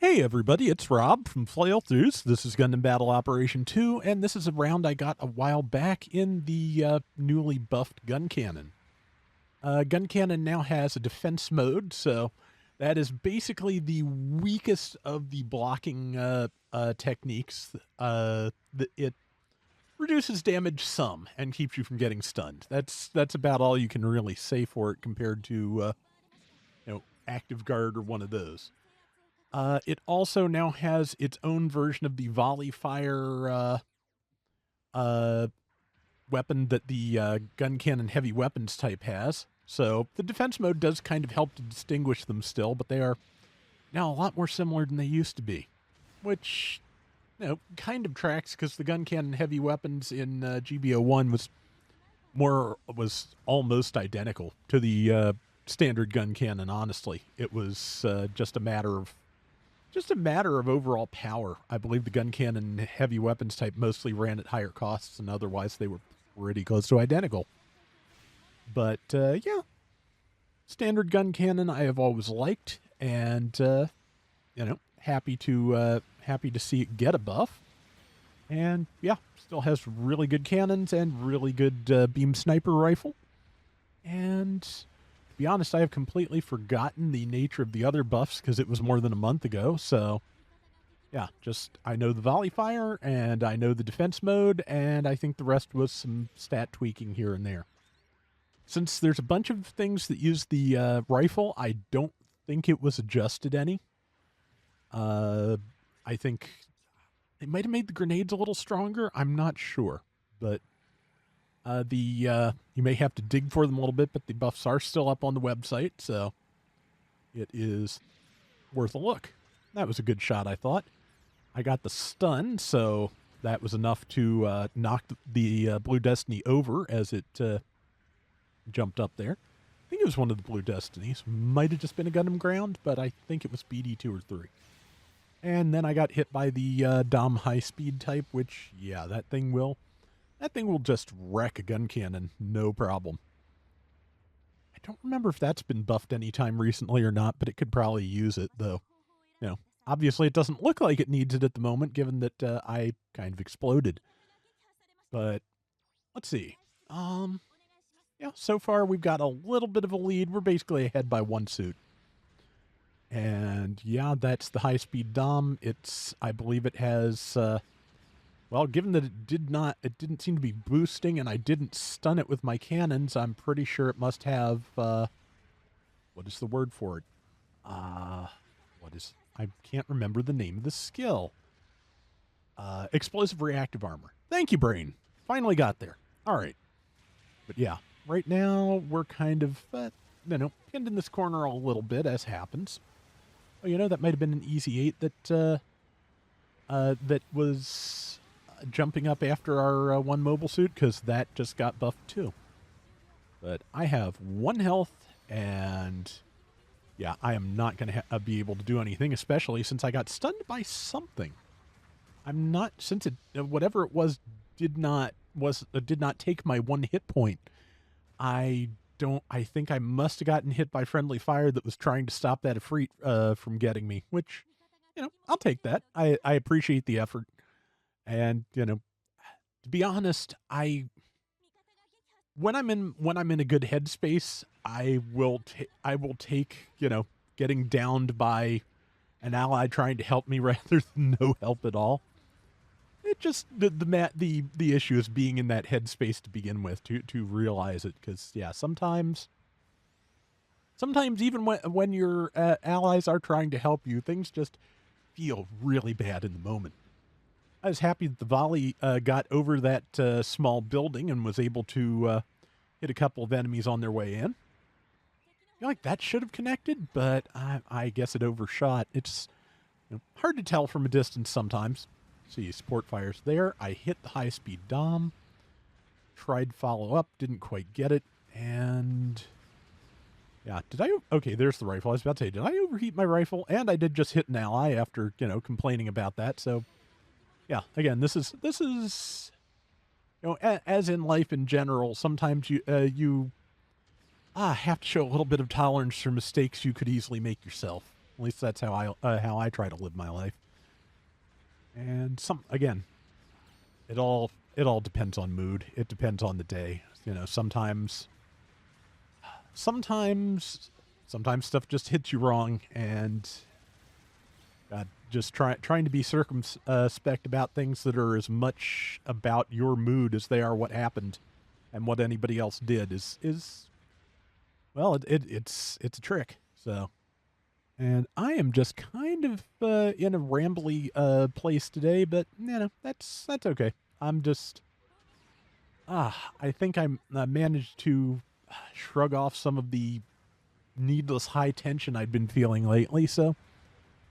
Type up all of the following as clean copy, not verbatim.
Hey everybody, it's Rob from Flailthroughs. This is Gundam Battle Operation 2, and this is a round I got a while back in the newly buffed Guncannon. Guncannon now has a defense mode, so that is basically the weakest of the blocking techniques. It reduces damage some and keeps you from getting stunned. That's about all you can really say for it compared to Active Guard or one of those. It also now has its own version of the volley fire weapon that the Guncannon heavy weapons type has. So the defense mode does kind of help to distinguish them still, but they are now a lot more similar than they used to be, which kind of tracks because the Guncannon heavy weapons in GBO1 was almost identical to the standard Guncannon. Honestly, it was just a matter of overall power. I believe the Guncannon heavy weapons type mostly ran at higher costs, and otherwise they were pretty close to identical. But yeah, standard Guncannon I have always liked, and happy to see it get a buff. And yeah, still has really good cannons and really good beam sniper rifle. And to be honest, I have completely forgotten the nature of the other buffs because it was more than a month ago. So yeah, I know the volley fire and I know the defense mode, and I think the rest was some stat tweaking here and there. Since there's a bunch of things that use the rifle, I don't think it was adjusted any. I think they might have made the grenades a little stronger. I'm not sure, but you may have to dig for them a little bit, but the buffs are still up on the website, so it is worth a look. That was a good shot, I thought. I got the stun, so that was enough to knock the Blue Destiny over as it jumped up there. I think it was one of the Blue Destinies. Might have just been a Gundam Ground, but I think it was BD2 or 3. And then I got hit by the Dom high speed type, which, yeah, that thing will just wreck a Guncannon, no problem. I don't remember if that's been buffed any time recently or not, but it could probably use it, though. Obviously it doesn't look like it needs it at the moment, given that I kind of exploded. But let's see. Yeah, so far we've got a little bit of a lead. We're basically ahead by one suit. And yeah, that's the high-speed Dom. I believe it has, well, given that it didn't seem to be boosting and I didn't stun it with my cannons, I'm pretty sure it must have, what is the word for it? I can't remember the name of the skill. Explosive reactive armor. Thank you, brain. Finally got there. All right. But yeah, right now we're kind of, pinned in this corner a little bit, as happens. Oh, that might have been an easy 8 that was jumping up after our one mobile suit, because that just got buffed too. But I have 1 health, and yeah, I am not going to be able to do anything, especially since I got stunned by something. I'm not, since it, whatever it was, did not take my 1 hit point. I think I must have gotten hit by friendly fire that was trying to stop that Ifrit from getting me, which, I'll take that. I appreciate the effort. And, to be honest, when I'm in a good headspace, I will take, getting downed by an ally trying to help me rather than no help at all. It just, the issue is being in that headspace to begin with, to realize it, because yeah, sometimes even when your allies are trying to help you, things just feel really bad in the moment. I was happy that the volley got over that small building and was able to hit a couple of enemies on their way in. I feel like that should have connected, but I guess it overshot. It's hard to tell from a distance sometimes. See, support fires there. I hit the high-speed Dom. Tried follow up, didn't quite get it, and yeah, okay, there's the rifle. I was about to say, did I overheat my rifle? And I did just hit an ally after, complaining about that. So yeah, again, this is as in life in general, sometimes you have to show a little bit of tolerance for mistakes you could easily make yourself. At least that's how I try to live my life. And again, it all depends on mood. It depends on the day. Sometimes sometimes stuff just hits you wrong, and just trying to be circumspect about things that are as much about your mood as they are what happened and what anybody else did is well, it's a trick. So, and I am just kind of in a rambly place today, but that's okay. I'm just I think I managed to shrug off some of the needless high tension I'd been feeling lately. So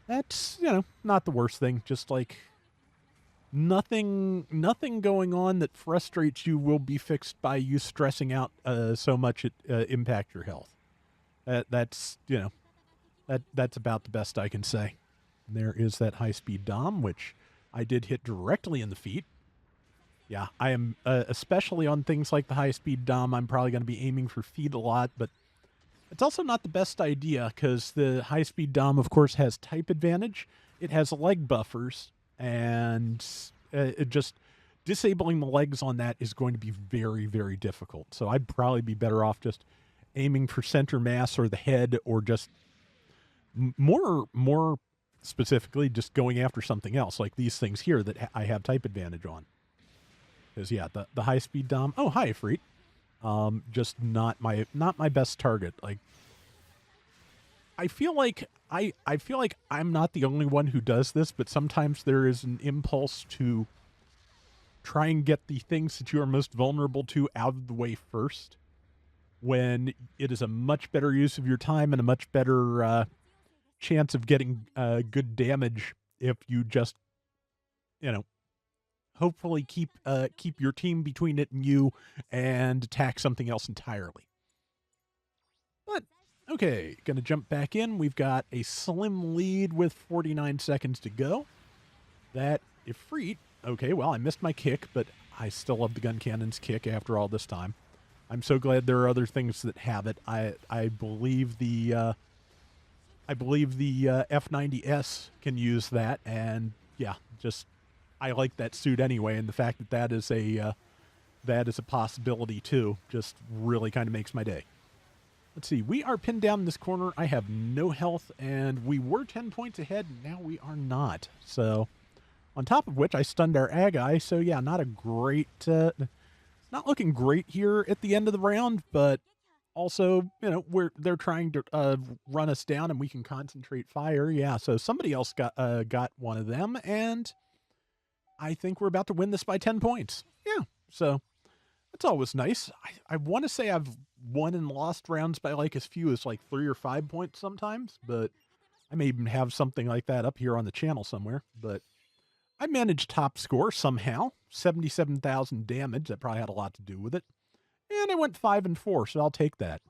that's not the worst thing. Just like nothing going on that frustrates you will be fixed by you stressing out so much it impact your health. That's about the best I can say. There is that high-speed dom, which I did hit directly in the feet. Yeah, I am, especially on things like the high-speed dom, I'm probably going to be aiming for feet a lot, but it's also not the best idea because the high-speed dom, of course, has type advantage. It has leg buffers, and it just disabling the legs on that is going to be very, very difficult. So I'd probably be better off just aiming for center mass or the head, or just more specifically, just going after something else like these things here that I have type advantage on. Because yeah, the high speed dom. Oh, hi, Freet. Just not my best target. Like, I feel like I'm not the only one who does this, but sometimes there is an impulse to try and get the things that you are most vulnerable to out of the way first, when it is a much better use of your time and a much better chance of getting good damage if you just, hopefully keep your team between it and you and attack something else entirely. But okay, gonna jump back in. We've got a slim lead with 49 seconds to go. That Ifrit. Okay, well, I missed my kick, but I still love the Guncannon's kick after all this time. I'm so glad there are other things that have it. I believe the F90S can use that, and yeah, just I like that suit anyway, and the fact that that is a possibility too just really kind of makes my day. Let's see, we are pinned down in this corner. I have no health, and we were 10 points ahead, and now we are not. So, on top of which, I stunned our Agi, so yeah, not a great, not looking great here at the end of the round, but also, they're trying to run us down, and we can concentrate fire. Yeah, so somebody else got one of them, and I think we're about to win this by 10 points. Yeah, so that's always nice. I want to say I've won and lost rounds by like as few as like 3 or 5 points sometimes, but I may even have something like that up here on the channel somewhere. But I managed top score somehow, 77,000 damage. That probably had a lot to do with it. And I went 5-4, so I'll take that.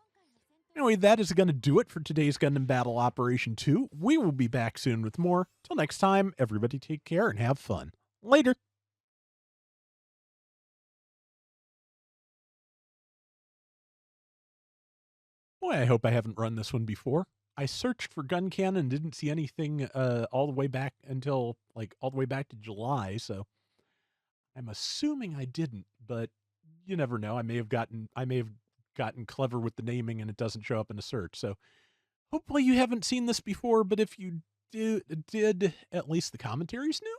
Anyway, that is going to do it for today's Gundam Battle Operation 2. We will be back soon with more. Till next time, everybody take care and have fun. Later. Boy, I hope I haven't run this one before. I searched for Guncannon and didn't see anything all the way back until all the way back to July, so I'm assuming I didn't, but you never know. I may have gotten clever with the naming and it doesn't show up in a search. So hopefully you haven't seen this before, but if you did, at least the commentary's new.